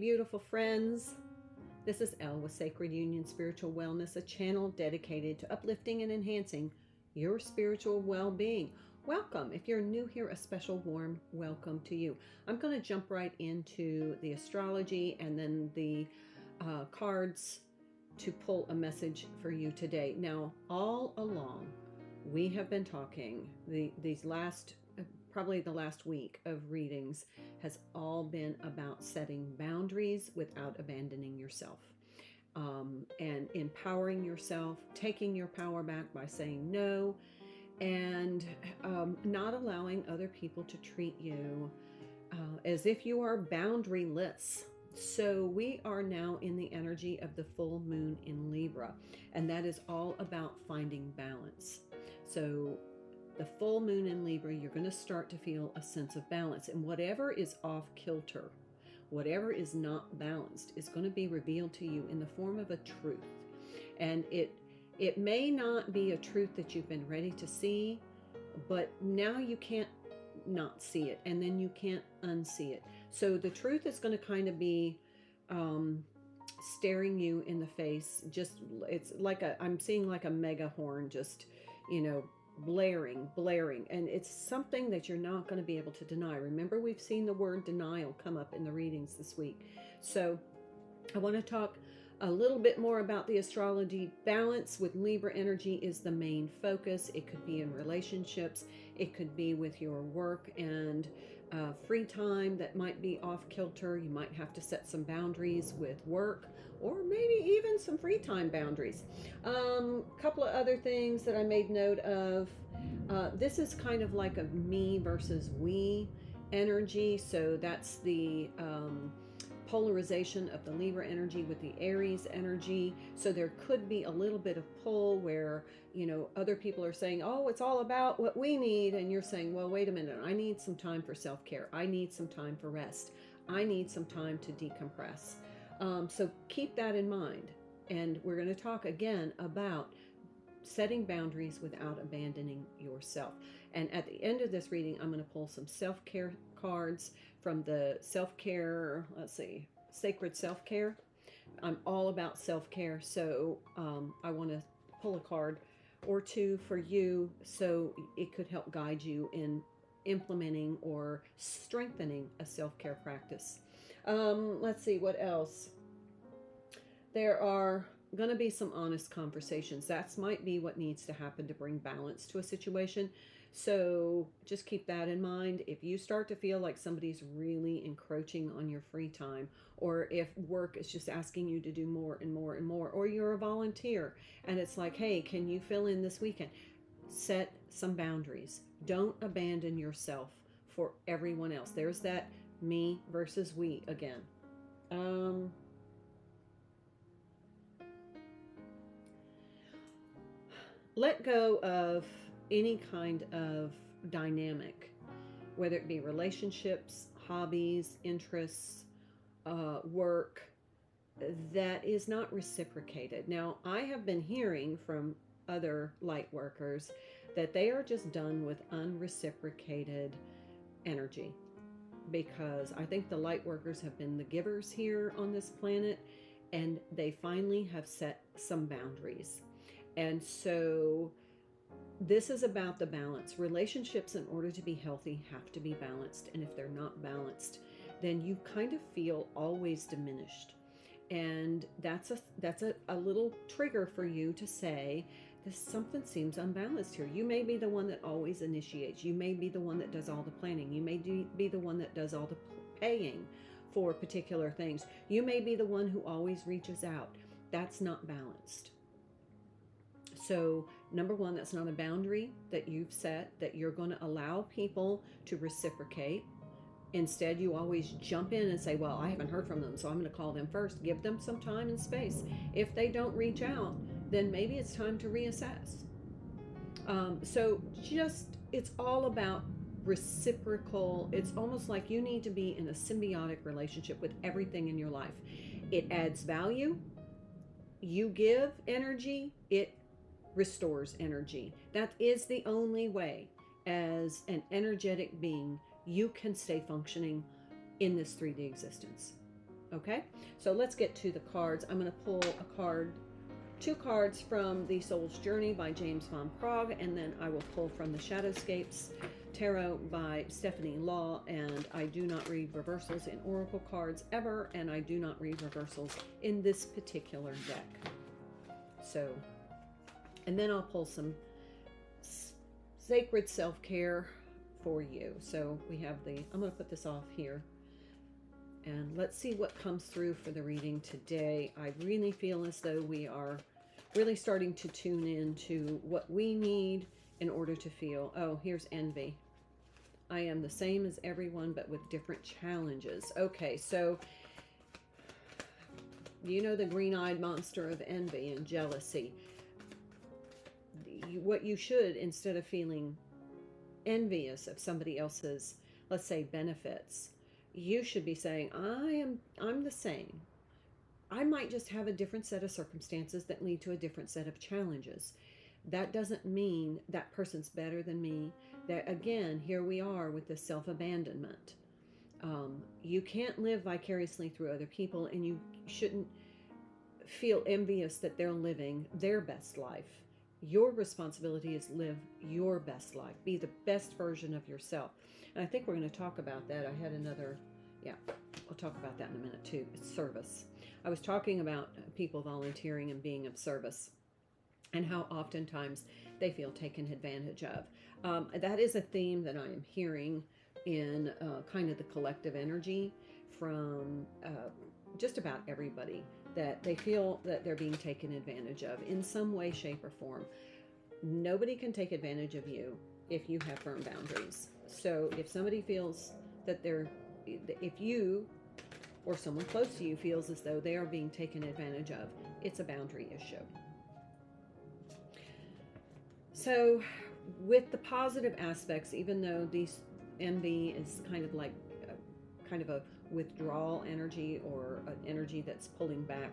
beautiful friends. This is Elle with Sacred Union Spiritual Wellness, a channel dedicated to uplifting and enhancing your spiritual well-being. Welcome. If you're new here, a special warm welcome to you. I'm going to jump right into the astrology and then the cards to pull a message for you today. Now, all along, we have been talking, these last probably the last week of readings has all been about setting boundaries without abandoning yourself, and empowering yourself, taking your power back by saying no, and not allowing other people to treat you as if you are boundaryless. So we are now in the energy of the full moon in Libra, and that is all about finding balance. So the full moon in Libra, you're going to start to feel a sense of balance. And whatever is off kilter, whatever is not balanced, is going to be revealed to you in the form of a truth. And it may not be a truth that you've been ready to see, but now you can't not see it, and then you can't unsee it. So the truth is going to kind of be staring you in the face. Just, it's like I'm seeing like a mega horn, just, blaring, and it's something that you're not going to be able to deny. Remember, we've seen the word denial come up in the readings this week. So I want to talk a little bit more about the astrology. Balance with Libra energy is the main focus. It could be in relationships, it could be with your work and free time that might be off kilter. You might have to set some boundaries with work, or maybe even some free time boundaries. Couple of other things that I made note of. This is kind of like a me versus we energy. So that's the polarization of the Libra energy with the Aries energy. So there could be a little bit of pull where, other people are saying, oh, it's all about what we need. And you're saying, well, wait a minute, I need some time for self-care. I need some time for rest. I need some time to decompress. So keep that in mind. And we're going to talk again about setting boundaries without abandoning yourself. And at the end of this reading, I'm going to pull some self-care cards from the self-care, sacred self-care. I'm all about self-care, so I want to pull a card or two for you so it could help guide you in implementing or strengthening a self-care practice. Let's see, what else? There are going to be some honest conversations. That might be what needs to happen to bring balance to a situation. So just keep that in mind. If you start to feel like somebody's really encroaching on your free time, or if work is just asking you to do more and more and more, or you're a volunteer and it's like, hey, can you fill in this weekend? Set some boundaries. Don't abandon yourself for everyone else. There's that me versus we again. Let go of any kind of dynamic, whether it be relationships, hobbies, interests, work, that is not reciprocated. Now, I have been hearing from other light workers that they are just done with unreciprocated energy, because I think the light workers have been the givers here on this planet, and they finally have set some boundaries. And so this is about the balance. Relationships, in order to be healthy, have to be balanced. And if they're not balanced, then you kind of feel always diminished. And that's a little trigger for you to say, something seems unbalanced here. You may be the one that always initiates. You may be the one that does all the planning. You may be the one that does all the paying for particular things. You may be the one who always reaches out. That's not balanced. So number one, that's not a boundary that you've set, that you're going to allow people to reciprocate. Instead, you always jump in and say, well, I haven't heard from them, so I'm going to call them first. Give them some time and space. If they don't reach out, then maybe it's time to reassess. So it's all about reciprocal. It's almost like you need to be in a symbiotic relationship with everything in your life. It adds value. You give energy. It restores energy. That is the only way, as an energetic being, you can stay functioning in this 3D existence. Okay, so let's get to the cards. I'm going to pull a card, two cards from The Soul's Journey by James Van Praagh, and then I will pull from the Shadowscapes Tarot by Stephanie Law. And I do not read reversals in oracle cards ever, and I do not read reversals in this particular deck. So, and then I'll pull some sacred self-care for you. So we have the, I'm going to put this off here. And let's see what comes through for the reading today. I really feel as though we are really starting to tune into what we need in order to feel. Oh, here's envy. I am the same as everyone, but with different challenges. Okay, so you know the green-eyed monster of envy and jealousy. What you should, instead of feeling envious of somebody else's, let's say, benefits, you should be saying, I'm the same. I might just have a different set of circumstances that lead to a different set of challenges. That doesn't mean that person's better than me. That, again, here we are with this self-abandonment. You can't live vicariously through other people, and you shouldn't feel envious that they're living their best life. Your responsibility is live your best life. Be the best version of yourself. And I think we're going to talk about that. I had another, yeah, I'll talk about that in a minute too. It's service. I was talking about people volunteering and being of service, and how oftentimes they feel taken advantage of. That is a theme that I am hearing in kind of the collective energy from just about everybody, that they feel that they're being taken advantage of in some way, shape, or form. Nobody can take advantage of you if you have firm boundaries. So if somebody feels that if you or someone close to you feels as though they are being taken advantage of, it's a boundary issue. So with the positive aspects, even though these envy is kind of like a withdrawal energy, or an energy that's pulling back,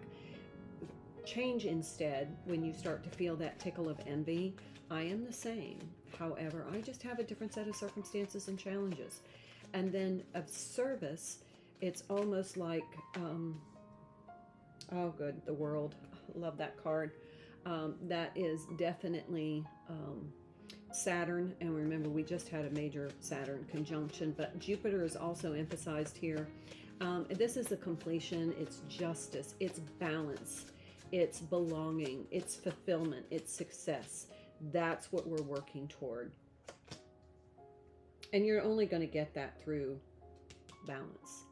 change instead when you start to feel that tickle of envy. I am the same. However, I just have a different set of circumstances and challenges. And then of service, it's almost like, oh good, the World. Love that card. That is definitely Saturn, and remember we just had a major Saturn conjunction, but Jupiter is also emphasized here. This is the completion, it's justice, it's balance, it's belonging, it's fulfillment, it's success. That's what we're working toward. And you're only going to get that through balance.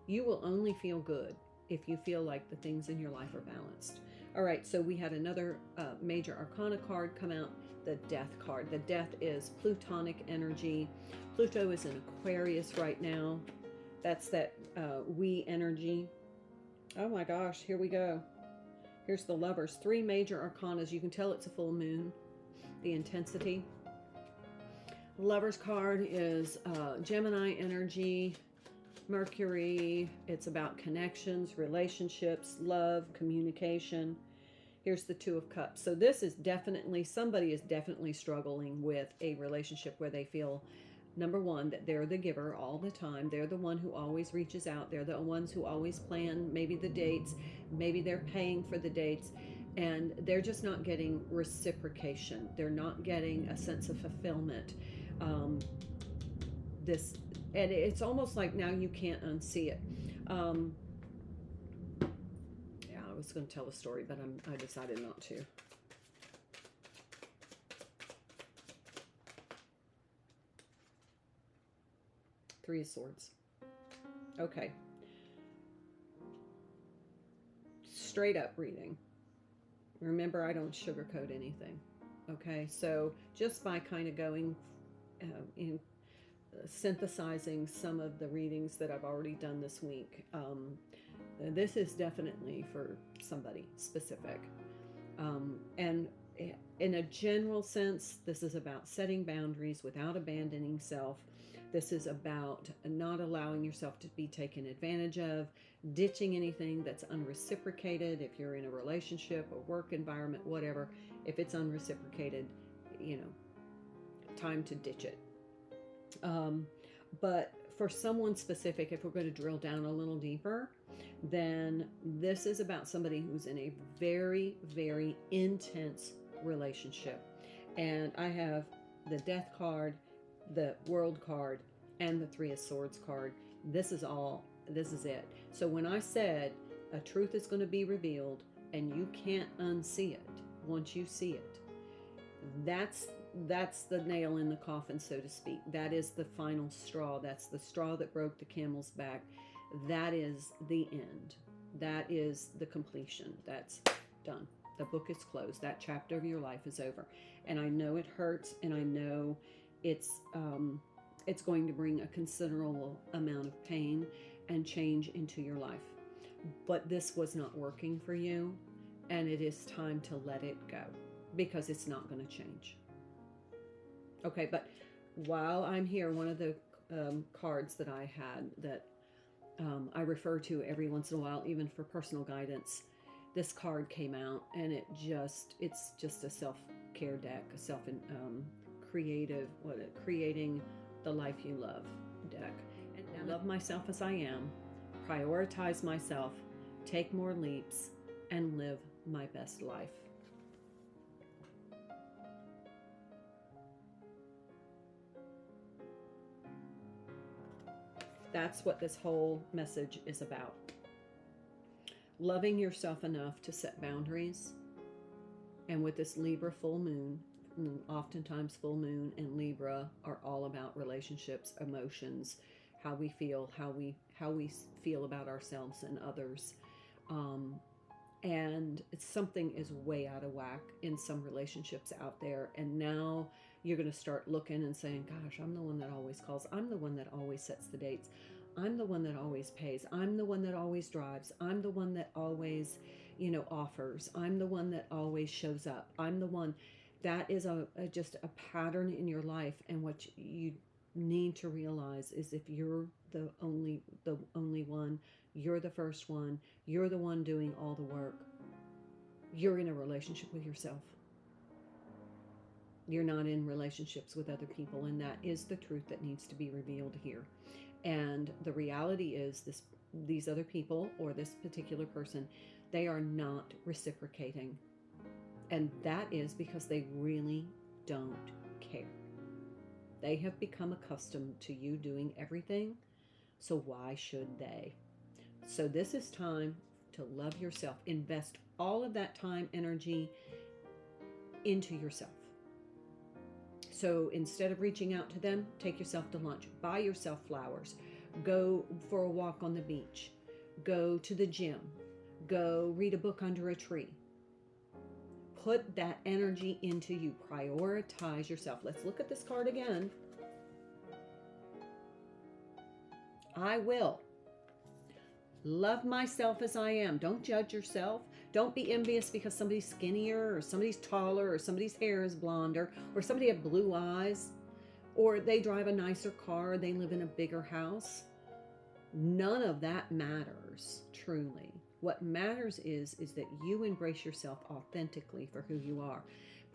You will only feel good if you feel like the things in your life are balanced. All right, so we had another major arcana card come out, the Death card. The Death is Plutonic energy. Pluto is in Aquarius right now. That's that we energy. Oh my gosh, here we go. Here's the Lovers. Three major arcanas. You can tell it's a full moon, the intensity. Lovers card is Gemini energy, Mercury. It's about connections, relationships, love, communication. Here's the Two of Cups. So this is definitely, somebody is definitely struggling with a relationship where they feel, number one, that they're the giver all the time. They're the one who always reaches out. They're the ones who always plan maybe the dates. Maybe they're paying for the dates. And they're just not getting reciprocation. They're not getting a sense of fulfillment. And it's almost like now you can't unsee it. Yeah, I was going to tell a story, but I decided not to. Three of Swords. Okay. Straight up reading. Remember, I don't sugarcoat anything. Okay, so just by kind of going in synthesizing some of the readings that I've already done this week, this is definitely for somebody specific. And in a general sense, this is about setting boundaries without abandoning self. This is about not allowing yourself to be taken advantage of, ditching anything that's unreciprocated. If you're in a relationship, a work environment, whatever, if it's unreciprocated, you know, time to ditch it. But for someone specific, if we're going to drill down a little deeper, then this is about somebody who's in a very, very intense relationship. And I have the Death card, the World card, and the Three of Swords card. This is it. So when I said a truth is going to be revealed and you can't unsee it once you see it, that's the nail in the coffin, so to speak. That is the final straw. That's the straw that broke the camel's back. That is the end. That is the completion. That's done. The book is closed. That chapter of your life is over. And I know it hurts, and I know it's going to bring a considerable amount of pain and change into your life. But this was not working for you, and it is time to let it go, because it's not going to change. Okay, but while I'm here, one of the cards that I had that I refer to every once in a while, even for personal guidance, this card came out, and it's just a self-care deck, a creating the life you love deck. And love myself as I am, prioritize myself, take more leaps, and live my best life. That's what this whole message is about. Loving yourself enough to set boundaries. And with this Libra full moon, oftentimes full moon and Libra are all about relationships, emotions, how we feel, how we feel about ourselves and others. And something is way out of whack in some relationships out there. And now you're going to start looking and saying, gosh, I'm the one that always calls. I'm the one that always sets the dates. I'm the one that always pays. I'm the one that always drives. I'm the one that always, offers. I'm the one that always shows up. I'm the one. That is just a pattern in your life. And what you need to realize is, if you're the only one, you're the first one, you're the one doing all the work, you're in a relationship with yourself. You're not in relationships with other people, and that is the truth that needs to be revealed here. And the reality is, these other people, or this particular person, they are not reciprocating. And that is because they really don't care. They have become accustomed to you doing everything, so why should they? So this is time to love yourself. Invest all of that time, energy into yourself. So instead of reaching out to them, take yourself to lunch. Buy yourself flowers. Go for a walk on the beach. Go to the gym. Go read a book under a tree. Put that energy into you. Prioritize yourself. Let's look at this card again. I will love myself as I am. Don't judge yourself. Don't be envious because somebody's skinnier, or somebody's taller, or somebody's hair is blonder, or somebody has blue eyes, or they drive a nicer car, or they live in a bigger house. None of that matters, truly. What matters is that you embrace yourself authentically for who you are.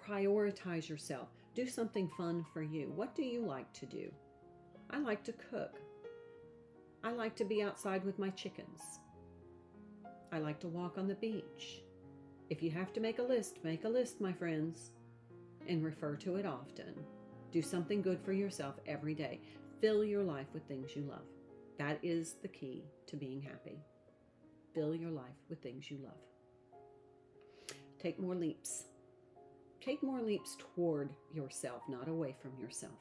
Prioritize yourself. Do something fun for you. What do you like to do? I like to cook. I like to be outside with my chickens. I like to walk on the beach. If you have to make a list, my friends, and refer to it often. Do something good for yourself every day. Fill your life with things you love. That is the key to being happy. Fill your life with things you love. Take more leaps. Take more leaps toward yourself, not away from yourself.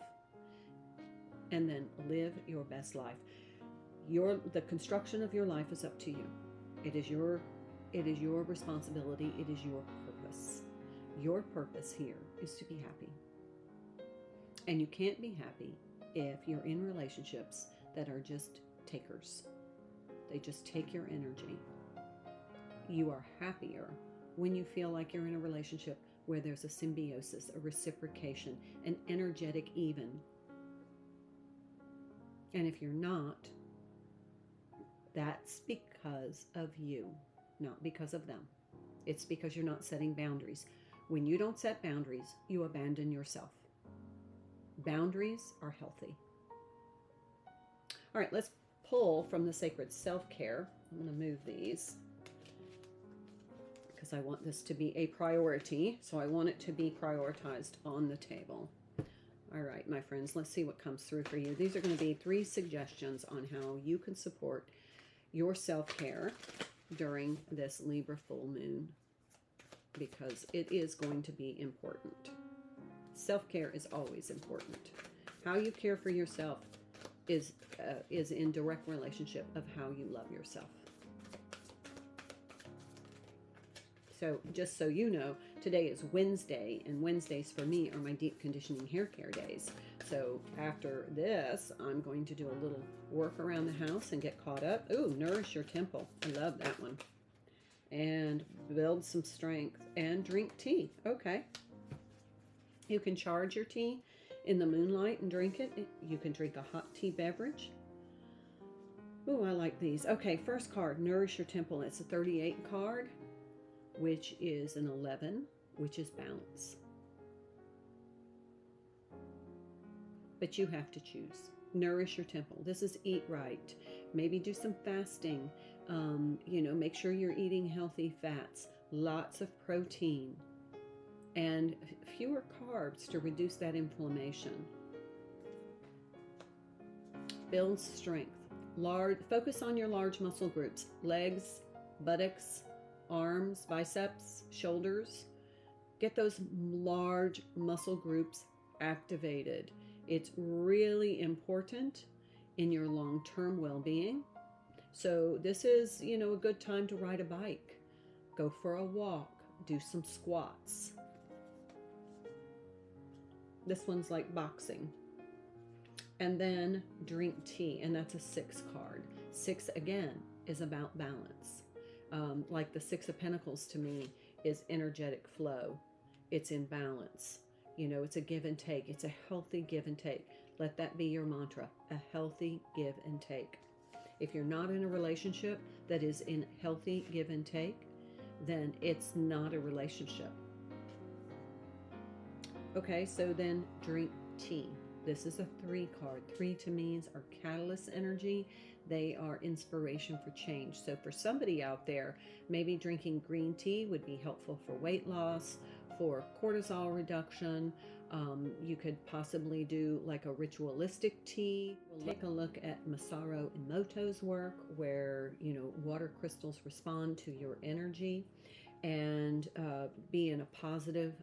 And then live your best life. The construction of your life is up to you. It is your responsibility. It is your purpose. Your purpose here is to be happy. And you can't be happy if you're in relationships that are just takers. They just take your energy. You are happier when you feel like you're in a relationship where there's a symbiosis, a reciprocation, an energetic even. And if you're not, that's because of you, not because of them. It's because you're not setting boundaries. When you don't set boundaries, you abandon yourself. Boundaries are healthy. All right, let's pull from the sacred self-care I'm going to move these because I want this to be a priority. So I want it to be prioritized on the table. All right, my friends, let's see what comes through for you. These are going to be 3 suggestions on how you can support your self-care during this Libra full moon, because it is going to be important. Self-care is always important. How you care for yourself is in direct relationship of how you love yourself. So just so you know, today is Wednesday, and Wednesdays for me are my deep conditioning hair care days. So after this, I'm going to do a little work around the house and get caught up. Ooh, nourish your temple. I love that one. And build some strength and drink tea. Okay. You can charge your tea in the moonlight and drink it. You can drink a hot tea beverage. Ooh, I like these. Okay, first card, nourish your temple. It's a 38 card, which is an 11, which is balance. But you have to choose. Nourish your temple. This is eat right. Maybe do some fasting. You know, make sure you're eating healthy fats, lots of protein, and fewer carbs to reduce that inflammation. Build strength. Focus on your large muscle groups, legs, buttocks, arms, biceps, shoulders. Get those large muscle groups activated. It's really important in your long-term well-being. So this is, you know, a good time to ride a bike, go for a walk, do some squats. This one's like boxing. And then drink tea, and that's a 6 card. 6, again, is about balance. Like the 6 of Pentacles to me is energetic flow. It's in balance. You know, it's a give and take. It's a healthy give and take. Let that be your mantra, a healthy give and take. If you're not in a relationship that is in healthy give and take, then it's not a relationship. Okay, so then drink tea. This is a 3 card. 3 to me are catalyst energy. They are inspiration for change. So for somebody out there, maybe drinking green tea would be helpful for weight loss, for cortisol reduction. You could possibly do like a ritualistic tea. We'll take a look at Masaru Emoto's work, where, you know, water crystals respond to your energy, and be in a positive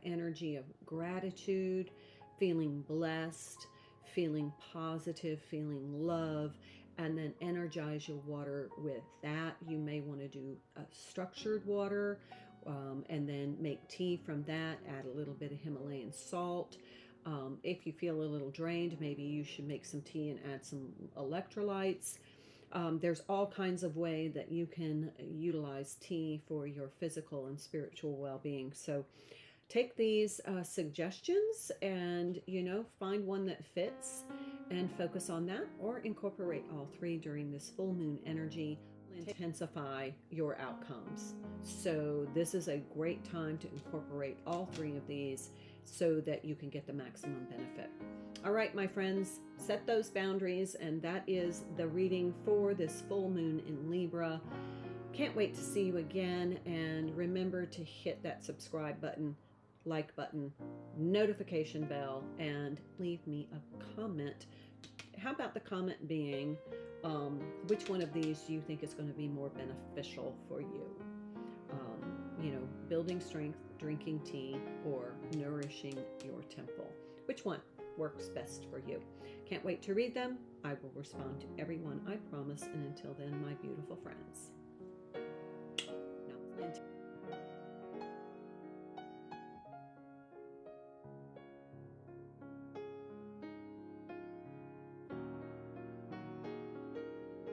energy of gratitude, feeling blessed, feeling positive, feeling love, and then energize your water with that. You may want to do a structured water, and then make tea from that, add a little bit of Himalayan salt. If you feel a little drained, maybe you should make some tea and add some electrolytes. There's all kinds of ways that you can utilize tea for your physical and spiritual well-being. So take these suggestions and, you know, find one that fits and focus on that, or incorporate all 3 during this full moon energy. Intensify your outcomes. So this is a great time to incorporate all 3 of these so that you can get the maximum benefit. All right, my friends, set those boundaries, and that is the reading for this full moon in Libra. Can't wait to see you again, and remember to hit that subscribe button, like button, notification bell, and leave me a comment. How about the comment being, which one of these do you think is going to be more beneficial for you? You know, building strength, drinking tea, or nourishing your temple. Which one works best for you? Can't wait to read them. I will respond to everyone, I promise. And until then, my beautiful friends. Now,